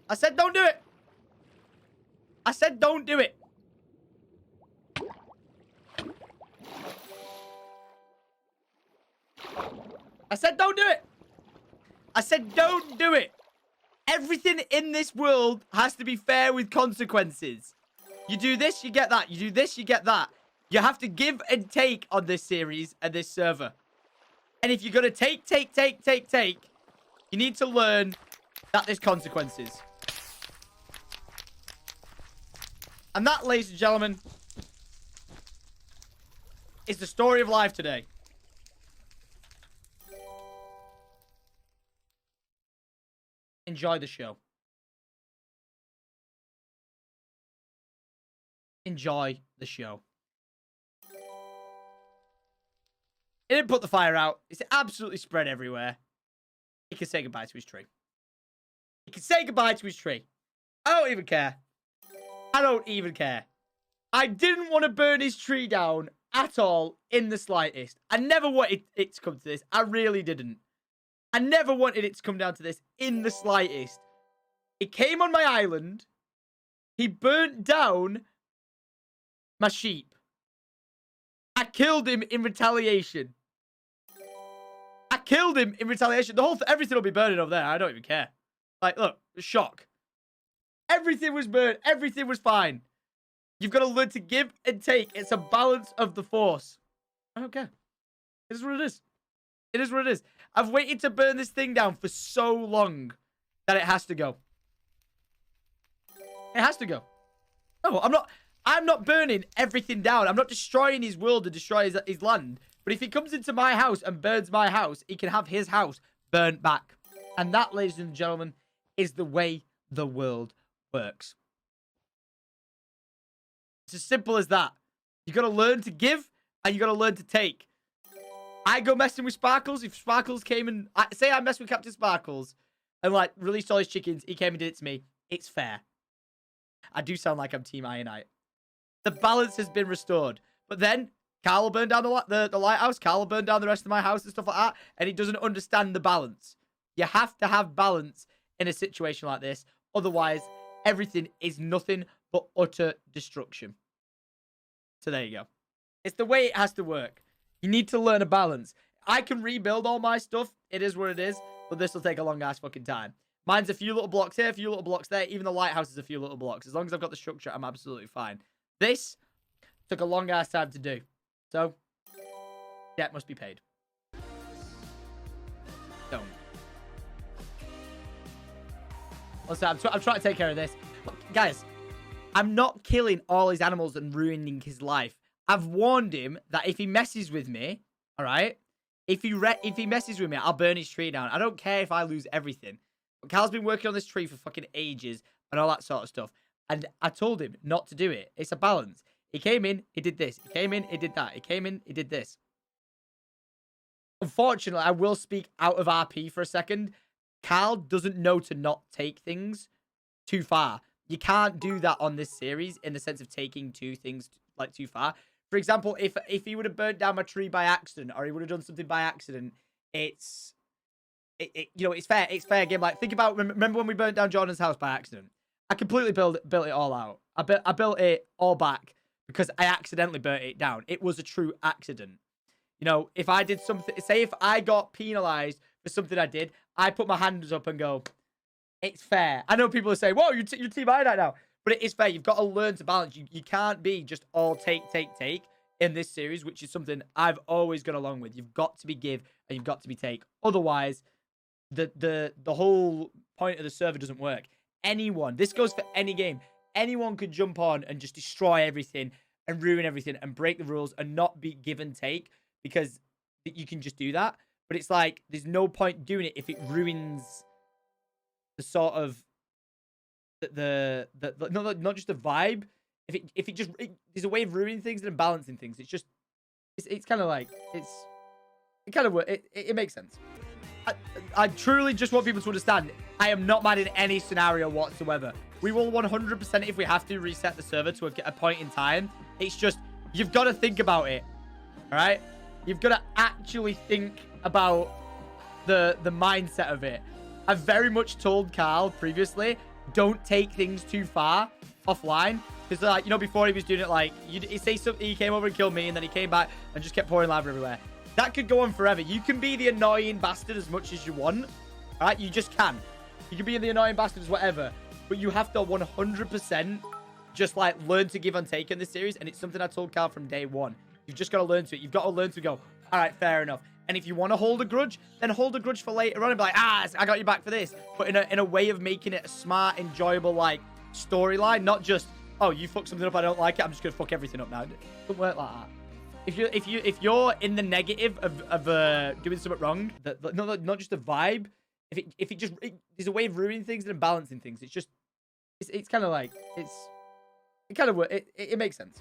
I said don't do it. I said don't do it. I said don't do it. I said don't do it. Everything in this world has to be fair with consequences. You do this, you get that. You do this, you get that. You have to give and take on this series and this server. And if you're going to take, you need to learn that there's consequences. And that, ladies and gentlemen, is the story of life today. Enjoy the show. Enjoy the show. He didn't put the fire out. It's absolutely spread everywhere. He can say goodbye to his tree. He can say goodbye to his tree. I don't even care. I don't even care. I didn't want to burn his tree down at all in the slightest. I never wanted it to come to this. I really didn't. I never wanted it to come down to this in the slightest. It came on my island. He burnt down my sheep. I killed him in retaliation. I killed him in retaliation. The whole everything will be burning over there. I don't even care. Like, look, shock. Everything was burnt. Everything was fine. You've got to learn to give and take. It's a balance of the force. I don't care. It is what it is. It is what it is. I've waited to burn this thing down for so long that it has to go. It has to go. No, I'm not burning everything down. I'm not destroying his world to destroy his land. But if he comes into my house and burns my house, he can have his house burnt back. And that, ladies and gentlemen, is the way the world works. It's as simple as that. You got to learn to give and you got to learn to take. I go messing with Sparkles. If Sparkles came and... say I mess with Captain Sparkles and, like, released all his chickens. He came and did it to me. It's fair. I do sound like I'm Team Ironite. The balance has been restored. But then, Karl will burn down the lighthouse. Karl will burn down the rest of my house and stuff like that. And he doesn't understand the balance. You have to have balance in a situation like this. Otherwise, everything is nothing but utter destruction. So there you go. It's the way it has to work. You need to learn a balance. I can rebuild all my stuff. It is what it is. But this will take a long ass fucking time. Mine's a few little blocks here, a few little blocks there. Even the lighthouse is a few little blocks. As long as I've got the structure, I'm absolutely fine. This took a long ass time to do. So, debt must be paid. Don't. Listen, I'm trying to take care of this. Look, guys, I'm not killing all his animals and ruining his life. I've warned him that if he messes with me, all right? If he messes with me, I'll burn his tree down. I don't care if I lose everything. But Karl's been working on this tree for fucking ages and all that sort of stuff. And I told him not to do it. It's a balance. He came in, he did this. He came in, he did that. He came in, he did this. Unfortunately, I will speak out of RP for a second. Karl doesn't know to not take things too far. You can't do that on this series in the sense of taking two things like too far. For example, if he would have burnt down my tree by accident or he would have done something by accident, it's fair. It's fair game. Like, think about, remember when we burnt down Jordan's house by accident? I completely built it all out. I built it all back because I accidentally burnt it down. It was a true accident. You know, if I did something, say if I got penalized for something I did, I put my hands up and go, it's fair. I know people are saying, whoa, you're Team Ironite now. But it is fair. You've got to learn to balance. You can't be just all take in this series, which is something I've always gone along with. You've got to be give and you've got to be take. Otherwise, the whole point of the server doesn't work. Anyone, this goes for any game, anyone could jump on and just destroy everything and ruin everything and break the rules and not be give and take because you can just do that. But it's like, there's no point doing it if it ruins the sort of not just the vibe. If it just there's a way of ruining things and balancing things. It's just it's kind of like it makes sense. I truly just want people to understand. I am not mad in any scenario whatsoever. We will 100% if we have to reset the server to a point in time. It's just you've got to think about it. All right, you've got to actually think about the mindset of it. I've very much told Karl previously, don't take things too far offline. Because, like, you know, before he was doing it, like, you say something, he came over and killed me, and then he came back and just kept pouring lava everywhere. That could go on forever. You can be the annoying bastard as much as you want, right? You just can. You can be the annoying bastard as whatever, but you have to 100% just, like, learn to give and take in this series, and it's something I told Karl from day one. You've just got to learn to it. You've got to learn to go, all right, fair enough. And if you want to hold a grudge, then hold a grudge for later on and be like, I got you back for this. But in a way of making it a smart, enjoyable, like, storyline, not just, oh, you fucked something up, I don't like it, I'm just gonna fuck everything up now. It doesn't work like that. If you're in the negative of doing something wrong, not just a vibe. There's a way of ruining things and balancing things. It's kind of like it makes sense.